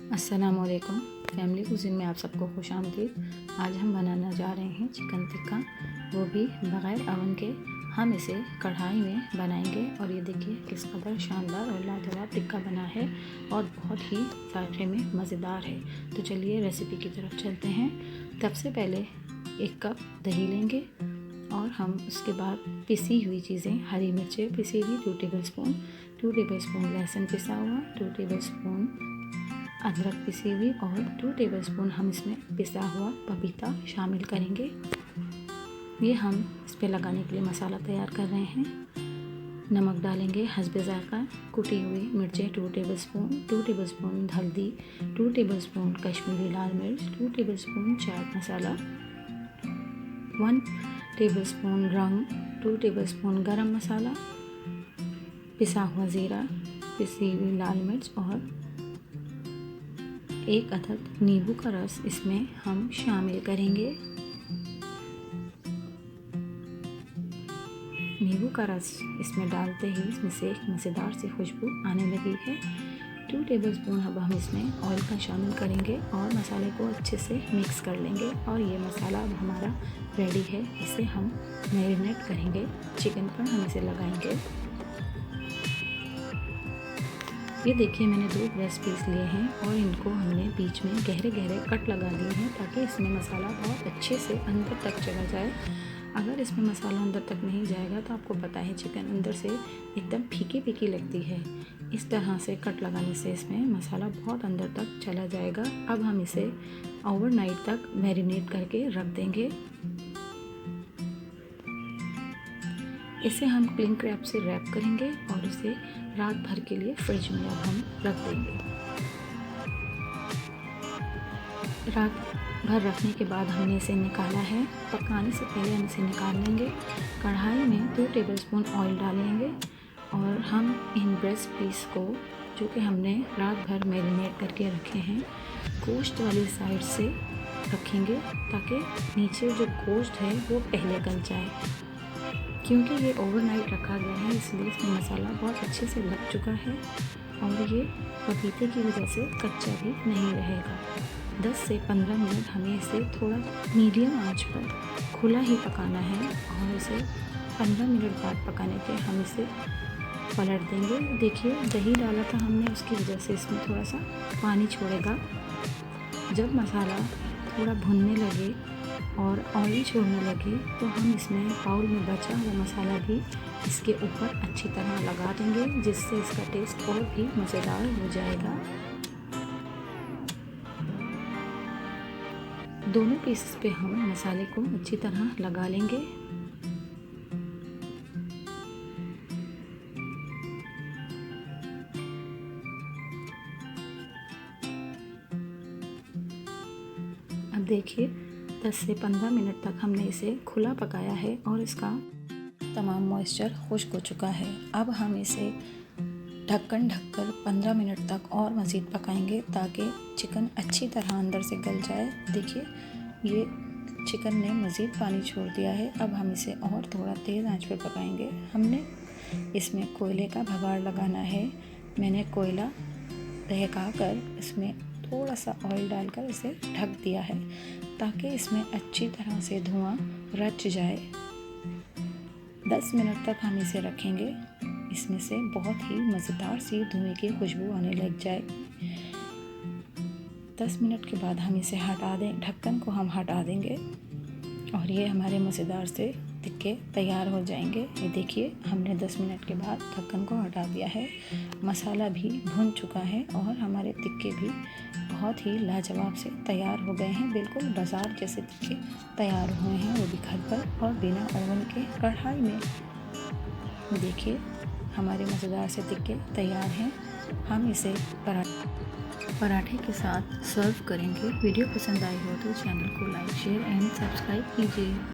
अस्सलामुअलैकुम family cuisine में आप सबको खुशामदीद। आज हम बनाना जा रहे हैं चिकन टिक्का, वो भी बग़ैर अवन के। हम इसे कढ़ाई में बनाएंगे और ये देखिए किस कदर शानदार और लाजवाब टिक्का बना है और बहुत ही जायके में मज़ेदार है। तो चलिए रेसिपी की तरफ चलते हैं। सबसे पहले 1 कप दही लेंगे और हम उसके बाद पिसी हुई चीज़ें, हरी मिर्चें पिसी हुई 2 टेबलस्पून, 2 टेबलस्पून लहसुन पिसा हुआ, 2 टेबलस्पून अदरक पिसी हुई और 2 टेबलस्पून हम इसमें पिसा हुआ पपीता शामिल करेंगे। ये हम इस पे लगाने के लिए मसाला तैयार कर रहे हैं। नमक डालेंगे हस्बे ज़ायक़ा, कुटी हुई मिर्चें 2 टेबलस्पून, 2 टेबलस्पून हल्दी, 2 टेबलस्पून कश्मीरी लाल मिर्च, 2 टेबलस्पून चाट मसाला, 1 टेबलस्पून रंग, 2 टेबलस्पून गरम मसाला, पिसा हुआ ज़ीरा, पिसी हुई लाल मिर्च और 1 अदद नींबू का रस इसमें हम शामिल करेंगे। नींबू का रस इसमें डालते ही इसमें से एक मज़ेदार सी खुशबू आने लगी है। 2 टेबलस्पून अब हम इसमें ऑयल का शामिल करेंगे और मसाले को अच्छे से मिक्स कर लेंगे। और ये मसाला अब हमारा रेडी है। इसे हम मैरिनेट करेंगे। चिकन पर हम इसे लगाएंगे। ये देखिए मैंने 2 ब्रेस्ट पीस लिए हैं और इनको हमने बीच में गहरे गहरे कट लगा दिए हैं ताकि इसमें मसाला बहुत अच्छे से अंदर तक चला जाए। अगर इसमें मसाला अंदर तक नहीं जाएगा तो आपको पता है चिकन अंदर से एकदम फीकी फीकी लगती है। इस तरह से कट लगाने से इसमें मसाला बहुत अंदर तक चला जाएगा। अब हम इसे ओवरनाइट तक मैरिनेट करके रख देंगे। इसे हम क्लिंग रैप से रैप करेंगे और इसे रात भर के लिए फ्रिज में अब हम रख देंगे। रात भर रखने के बाद हमने इसे निकाला है। पकाने से पहले हम इसे निकाल लेंगे। कढ़ाई में 2 टेबलस्पून ऑयल डालेंगे और हम इन ब्रेस्ट पीस को, जो कि हमने रात भर मैरिनेट करके रखे हैं, गोश्त वाली साइड से रखेंगे ताकि नीचे जो गोश्त है वो पहले गल जाए। क्योंकि ये ओवरनाइट रखा गया है इसलिए इसमें मसाला बहुत अच्छे से लग चुका है और ये पपीते की वजह से कच्चा भी नहीं रहेगा। 10 से 15 मिनट हमें इसे थोड़ा मीडियम आंच पर खुला ही पकाना है और इसे 15 मिनट बाद पकाने के हम इसे पलट देंगे। देखिए दही डाला था हमने, उसकी वजह से इसमें थोड़ा सा पानी छोड़ेगा। जब मसाला थोड़ा भुनने लगे और ऑयल छोड़ने लगे तो हम इसमें बाउल में बचा हुआ मसाला भी इसके ऊपर अच्छी तरह लगा देंगे, जिससे इसका टेस्ट और भी मज़ेदार हो जाएगा। दोनों पीसेस पे हम मसाले को अच्छी तरह लगा लेंगे। अब देखिए 10 से 15 मिनट तक हमने इसे खुला पकाया है और इसका तमाम मॉइस्चर खुश्क हो चुका है। अब हम इसे ढक्कन ढककर 15 मिनट तक और मज़ीद पकाएंगे ताकि चिकन अच्छी तरह अंदर से गल जाए। देखिए ये चिकन ने मज़ीद पानी छोड़ दिया है। अब हम इसे और थोड़ा तेज़ आंच पर पकाएंगे। हमने इसमें कोयले का भगाड़ लगाना है। मैंने कोयला दहका कर इसमें थोड़ा सा ऑयल डालकर इसे ढक दिया है ताकि इसमें अच्छी तरह से धुआं रच जाए। 10 मिनट तक हम इसे रखेंगे। इसमें से बहुत ही मज़ेदार सी धुएं की खुशबू आने लग जाए। 10 मिनट के बाद हम इसे हटा दें, ढक्कन को हम हटा देंगे और ये हमारे मज़ेदार से टिक्के तैयार हो जाएंगे। ये देखिए हमने 10 मिनट के बाद ढक्कन को हटा दिया है। मसाला भी भुन चुका है और हमारे टिक्के भी बहुत ही लाजवाब से तैयार हो गए हैं। बिल्कुल बाज़ार जैसे टिक्के तैयार हुए हैं, वो भी घर पर और बिना ओवन के कढ़ाई में। देखिए हमारे मज़ेदार से टिक्के तैयार हैं। हम इसे पराठे के साथ सर्व करेंगे। वीडियो पसंद आई हो तो चैनल को लाइक, शेयर एंड सब्सक्राइब कीजिए।